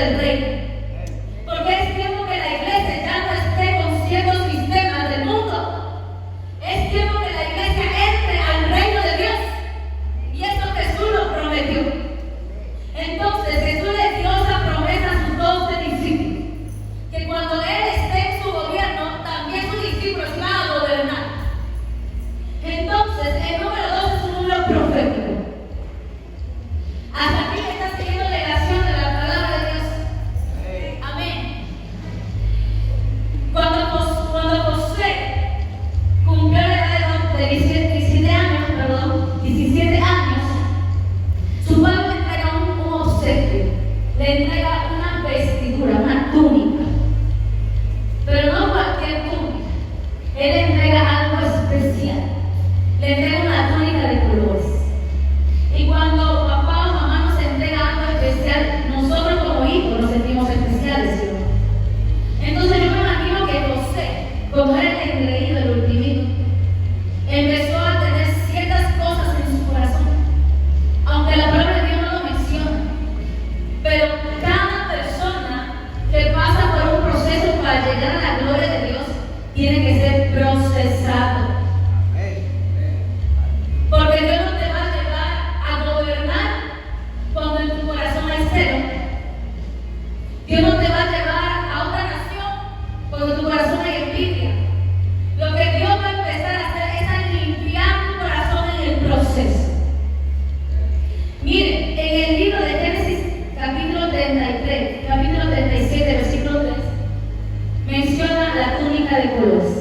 del reino. Porque es tiempo que la iglesia ya no esté con ciertos sistemas del mundo. Es tiempo que la iglesia entre al reino de Dios. Y eso Jesús lo prometió. Entonces Jesús le dio esa promesa a sus 12 discípulos. Que cuando Él esté en su gobierno, también sus discípulos van a gobernar. Entonces, el número 2 es un número profético. Hasta aquí está siguiendo la relación de la palabra de Dios. Amén. Cuando José cumplió la edad de 17 años, su padre le entrega un obsequio. Le entrega una vestidura, una túnica. Pero no cualquier túnica. Él le entrega algo especial. Le entrega una túnica de colores. Y cuando papá o mamá nos entrega algo especial, nosotros como hijos nos sentimos especiales, ¿sí o no? Entonces yo me imagino que José, como era el engreído, el ultimito, empezó a tener ciertas cosas en su corazón. Aunque la palabra de Dios no lo menciona. Pero cada persona que pasa por un proceso para llegar a la gloria de Dios tiene que ser procesado. Porque Dios no te va a llevar a gobernar cuando en tu corazón hay celo. Dios no te va a llevar a otra nación cuando en tu corazón hay envidia. Lo que Dios va a empezar a hacer es a limpiar tu corazón en el proceso. Mire, en el libro de Génesis, capítulo 33, capítulo 37, versículo 3, menciona la túnica de colores.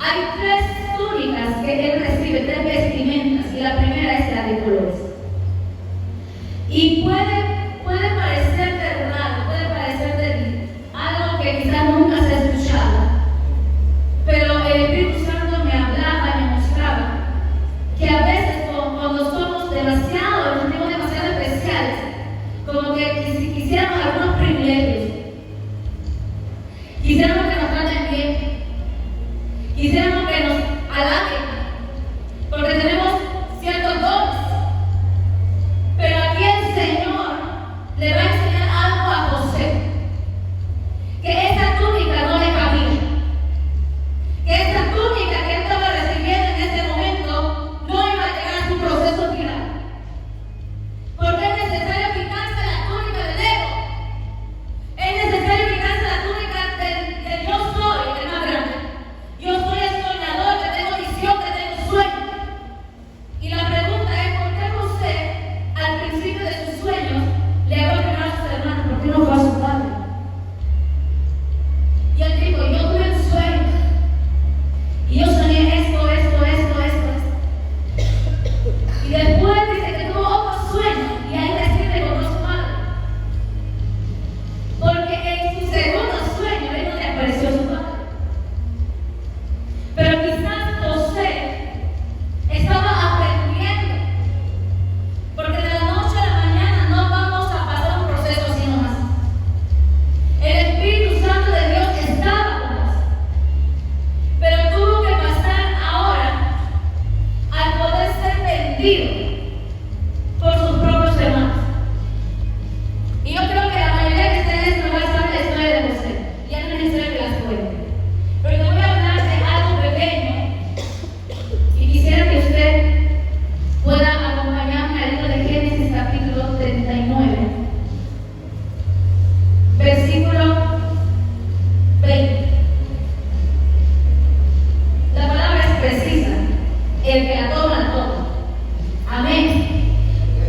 Hay 3 túnicas que él recibe, 3 vestimentas, y la primera es la de colores. Y puede parecerte raro, puede parecerte algo que quizás nunca se ha escuchado, pero el Espíritu Santo me hablaba y me mostraba que a veces cuando somos demasiado, nos sentimos demasiado especiales, como que quisiéramos algunos privilegios, quisiéramos que nos traten bien, quisiéramos que nos halaguen, porque tenemos ciertos dones. Pero aquí el Señor le va a enseñar algo a José, que esa túnica no le cabía, que esa túnica que él estaba recibiendo en ese momento no iba a llegar a su proceso final, porque es necesario quitarse la túnica del ego, es necesario quitarse la túnica del yo soy el más grande. Yo soy el soñador, que tengo visión, que tengo sueño. Y la pregunta es, ¿por qué José al principio de sus sueños le habló primero a sus hermanos? ¿Por qué no fue a su padre? Y él dijo, yo tuve un sueño y yo soñé esto. Y después dice que tuvo otro sueño y ahí recién le contó a su madre. Porque en su segundo sueño él no le apareció a su padre. Pero quizás José estaba aprendiendo, porque de la noche a la mañana no vamos a pasar un proceso así nomás. El Espíritu Santo de Dios estaba con José, pero tuvo que pasar ahora al poder ser vendido por sus propios hermanos. Y yo creo que la mayoría que está en este lugar sabe la historia de José, ya no es necesario que las cuente. Pero te voy a hablar de algo pequeño y quisiera que usted pueda acompañarme al libro de Génesis capítulo 39, versículo 20. La palabra es precisa, el que la toma, la toma. Amén.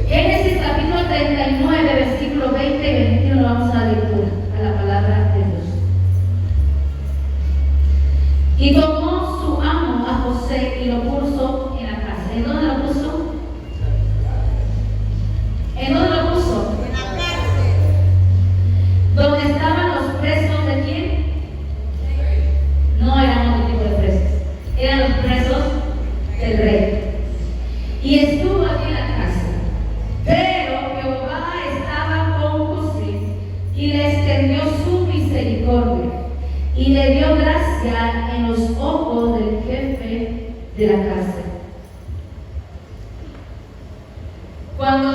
Génesis capítulo 39, versículo 20 y 21, vamos a la lectura, a la palabra de Dios. Y tomó su amo a José y lo puso en la casa. ¿En dónde lo puso? ¿En dónde lo puso? En la cárcel. ¿Dónde estaban los presos de quién? No eran otro tipo de presos, eran los presos del rey. Y estuvo allí en la cárcel. Pero Jehová estaba con José y le extendió su misericordia y le dio gracia en los ojos del jefe de la cárcel. Cuando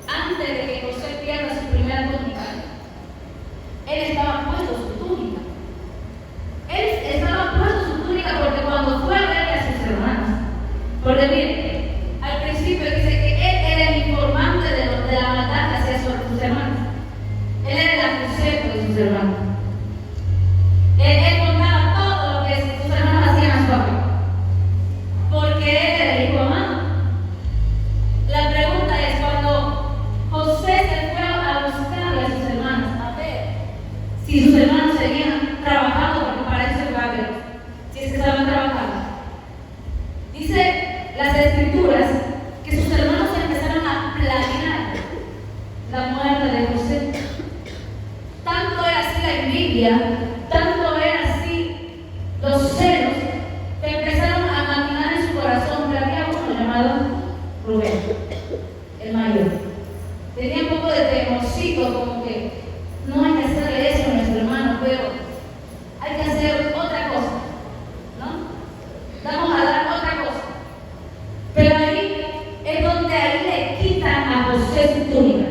antes de que José pierda su primera túnica, si sus hermanos seguían trabajando, porque para eso se va a ver, si es que estaban trabajando. Dice las escrituras que sus hermanos empezaron a planear la muerte de José. Tanto era así la envidia, tanto era así los celos, que empezaron a maquinar en su corazón. Que había uno llamado Rubén, el mayor. Tenía un poco de temorcito, como que no hay que hacerle eso a nuestro hermano, pero hay que hacer otra cosa, ¿no? Vamos a dar otra cosa. Pero ahí es donde ahí le quitan a José su túnica.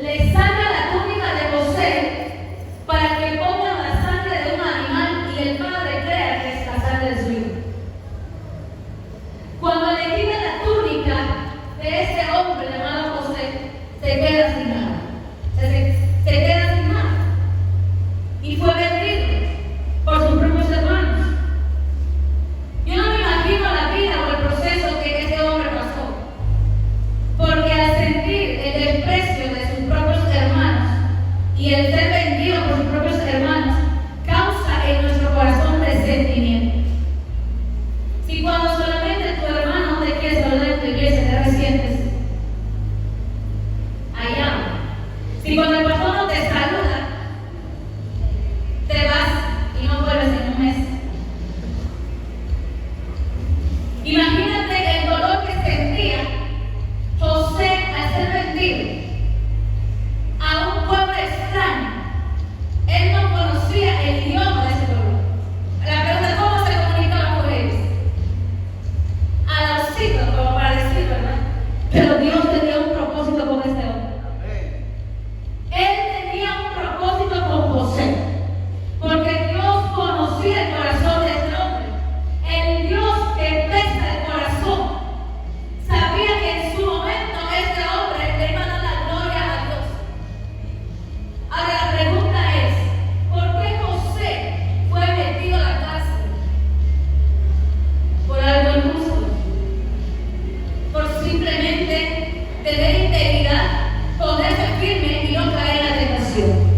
Le saca la túnica de José para que pongan la sangre de un animal y el padre crea que es la sangre de su hijo. Cuando le quitan la túnica de ese hombre llamado José, se queda sin nada. Se queda sin nada. Y fue vendido por sus propios hermanos. Yo no me imagino la vida o el proceso que ese hombre pasó. Porque al sentir el desprecio de sus propios hermanos y el ser vendido por sus propios hermanos, causa en nuestro corazón resentimiento. Si cuando solamente tu hermano te quiere saludar en tu iglesia, te resientes, allá. Si cuando el pastor no te saluda, te vas y no vuelves en un mes. Imagínate el dolor que sentía José al ser vendido a un pueblo extraño. Él no conocía el idioma de ese pueblo. La pregunta es: ¿cómo se comunicaba con ellos? A los citos, como para decir, ¿verdad? Pero Dios tenía un propósito con este hombre. Él tenía un propósito con José, porque Dios conocía el corazón de este hombre. El Dios que pesa el corazón sabía que en su momento este hombre le iba a dar la gloria a Dios. Ahora la pregunta es: ¿por qué José fue metido a la cárcel? ¿Por algo injusto? ¿Por simplemente tener integridad, ponerse firme y no caer en la tentación?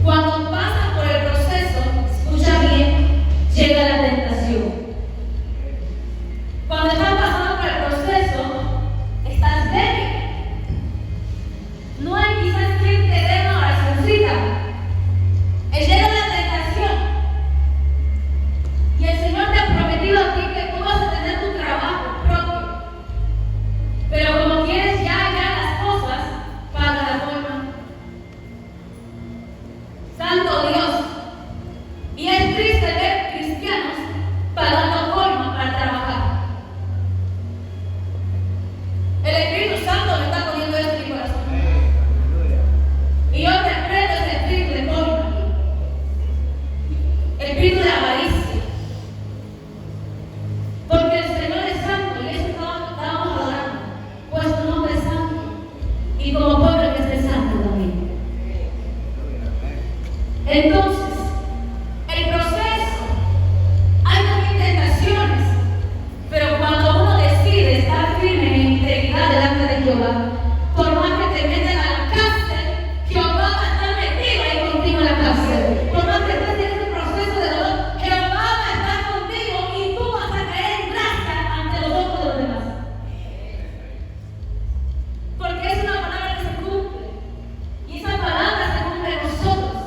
Cuando pasas por el proceso, escucha bien, llega la tentación. Cuando estás pasando por el proceso, estás débil. No hay quizás quien te dé una oracióncita. Llega la tentación. Y el Señor te ha prometido a ti que tú vas a tener tu trabajo propio. Pero como quieres ya las cosas, paga la forma. Santo Dios. Y es triste ver cristianos pagando forma para trabajar. El Espíritu Santo me está poniendo esto en mi corazón. Y yo reprendo ese espíritu de forma. El espíritu de avaricia. Porque el Señor es santo y eso estábamos adorando. Pues tu nombre es santo. Y como pueblo que esté santo también. Entonces, el proceso, hay también tentaciones, pero cuando uno decide estar firme en integridad delante de Jehová, por más que te metan a la cárcel, Jehová va a estar metido ahí contigo en la cárcel. Por más que estés en ese proceso de dolor, Jehová va a estar contigo y tú vas a caer en gracia ante los ojos de los demás. Porque es una palabra que se cumple. Y esa palabra se cumple en nosotros.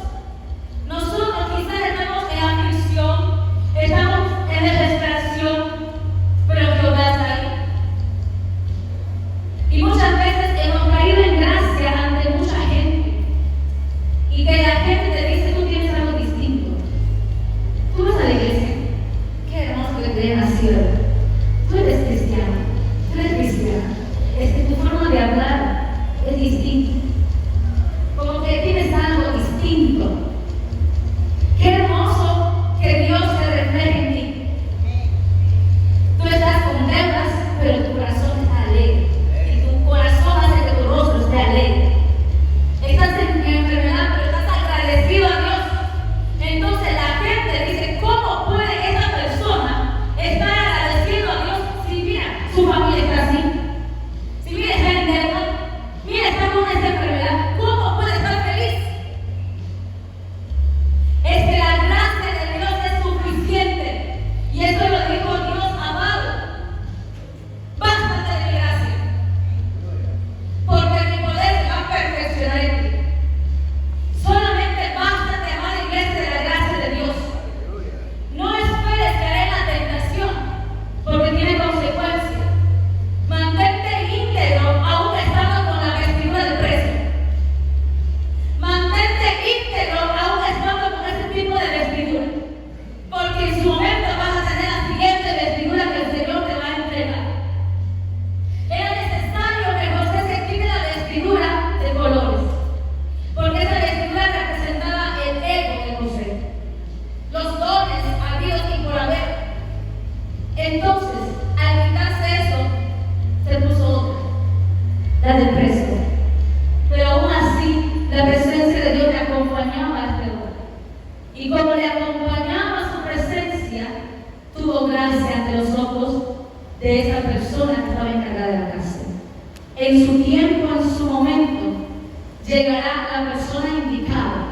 llegará la persona indicada.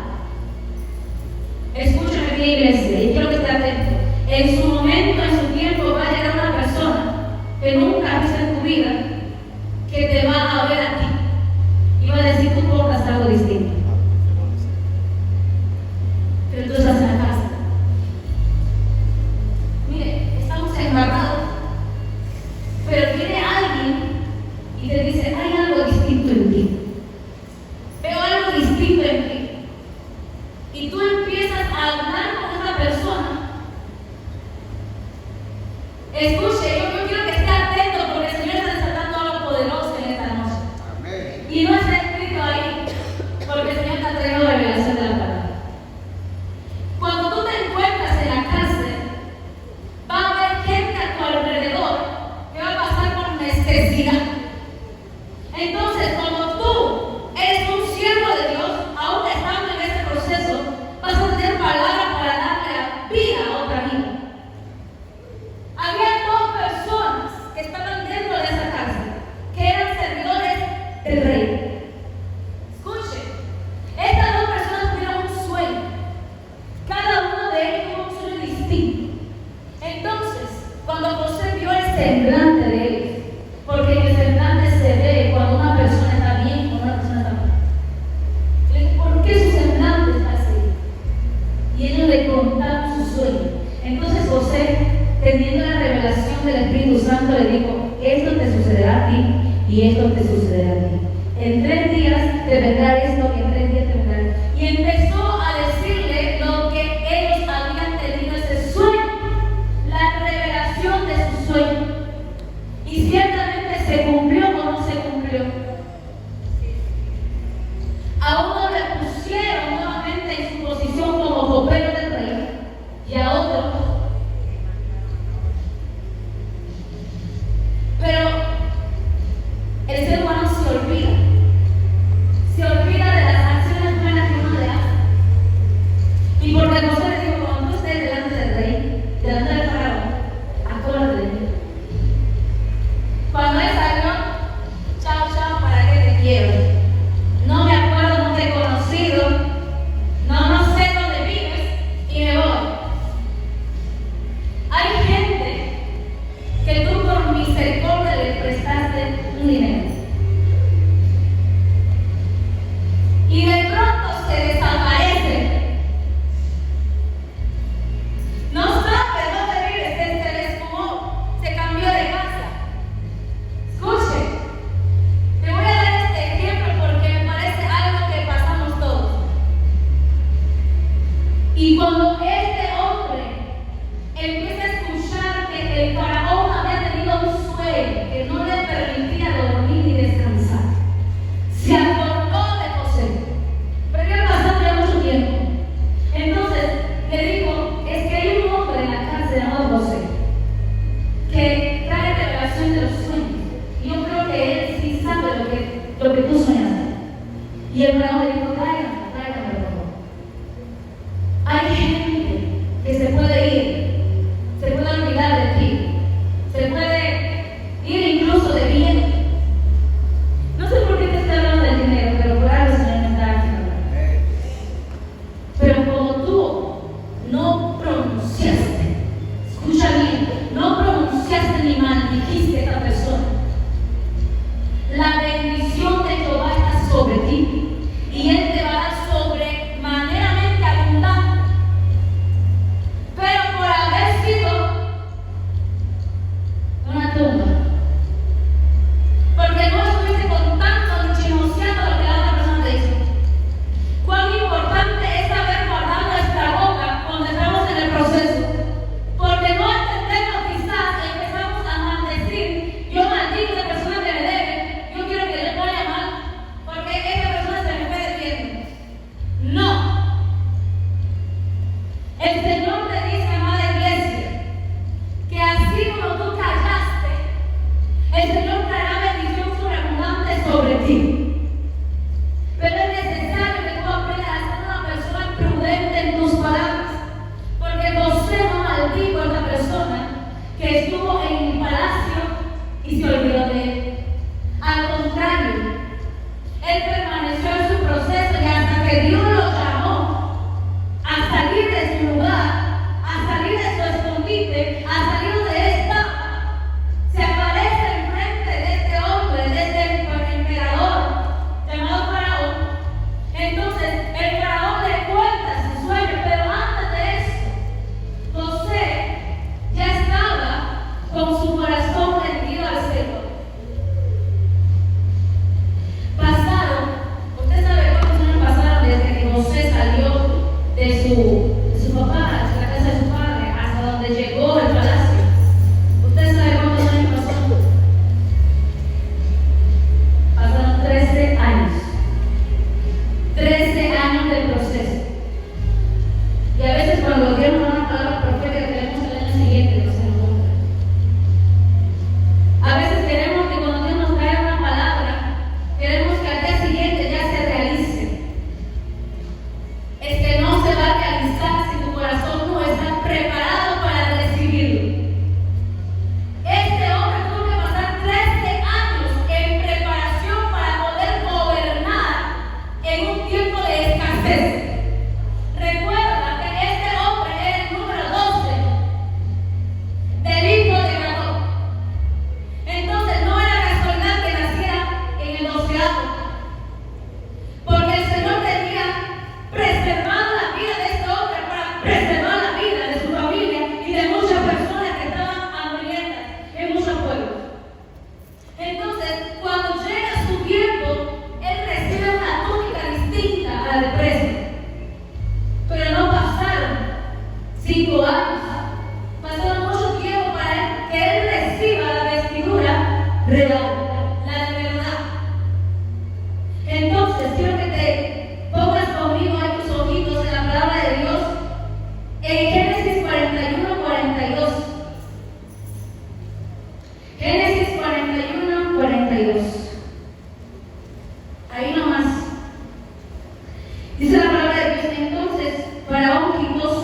Escúchame bien, iglesia, y quiero que esté atento. En su momento, en su tiempo, va a llegar una persona que nunca has visto en tu vida, que te va a ver a ti y va a decir: tú portas algo distinto. Pero tú estás en la casa. Mire, estamos embarrados. Pero viene alguien y te dice: hay algo distinto en ti. Veo algo distinto en ti. Y tú empiezas a hablar con esa persona. Escuche, yo quiero que esté atento porque el Señor está desatando algo poderoso en esta noche. Amén. Y no está escrito ahí porque el Señor está trayendo revelación de la palabra. Cuando tú te encuentras en la cárcel, va a haber gente a tu alrededor que va a pasar por necesidad. Entonces, cuando tú eres un siervo de Dios, aún estando en ese proceso, vas a tener palabras para darle vida a otra vida. Había dos personas que estaban dentro de esa cárcel, que eran servidores del rey. Escuche, estas dos personas tuvieron un sueño. Cada uno de ellos tuvo un sueño distinto. Entonces, cuando José vio el semblante de ellos, porque en el semblante se ve cuando una persona está bien y cuando una persona está mal. Le dijo: ¿por qué su semblante está así? Y ellos le contaron su sueño. Entonces José, teniendo la revelación del Espíritu Santo, le dijo: esto te sucederá a ti y esto te sucederá a ti. En 3 días te vendrá esto y en 3 días te vendrá esto. Y empezó a decirle lo que ellos habían tenido ese sueño, la revelación de su sueño. Y ciertamente se cumplió o no se cumplió. A uno le pusieron nuevamente en su posición como copero del rey y a otro. Pero el ser humano se olvida de las acciones buenas que uno le hace. Y porque José le dijo: cuando tú estés delante del rey, delante del faraón, acuérdate de mí. Cuando él salió, chao, chao, ¿para qué te quiero? No me acuerdo, no te he conocido, no sé dónde vives y me voy. Hay gente que tú por misericordia le prestaste un dinero y de pronto se desaparece. No sabe dónde vives, se le esfumó, se cambió de casa. Escuche, te voy a dar este ejemplo porque me parece algo que pasamos todos. Y cuando este hombre empieza a escuchar que el faraón había tenido un sueño que no le permitía dormir ni descansar, se acordó de José, pero había pasado ya mucho tiempo. Entonces le dijo: es que hay un hombre en la cárcel llamado José que trae revelación de los sueños. Y yo creo que él sí sabe lo que tú soñaste. Y el faraón le dijo: tráigame, por favor. Hay gente que se puede ir, se puede olvidar de ti, se puede ir incluso de bien. No sé por qué te estoy hablando del dinero, pero por algo el Señor me está haciendo. Pero como tú no pronunciaste, escucha bien, no pronunciaste ni maldijiste a esta persona, la bendición de Jehová está sobre ti y Él te va a dar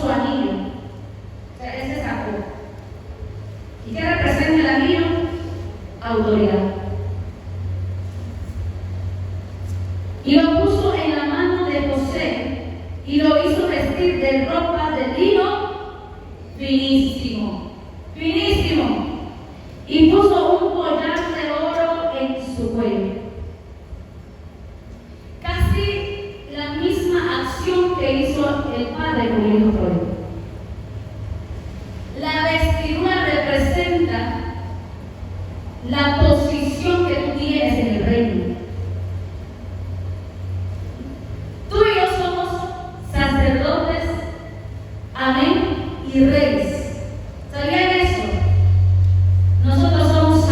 su anillo. O sea, él se sacó. ¿Y qué representa el anillo? Autoridad. Y lo puso en la mano de José y lo hizo vestir de ropa de lino finísimo, finísimo. Y puso un collar de oro en su cuello. Casi la misma acción que hizo el padre con el hijo pródigo. La vestidura representa la posición que tú tienes en el reino. Tú y yo somos sacerdotes, amén, y reyes.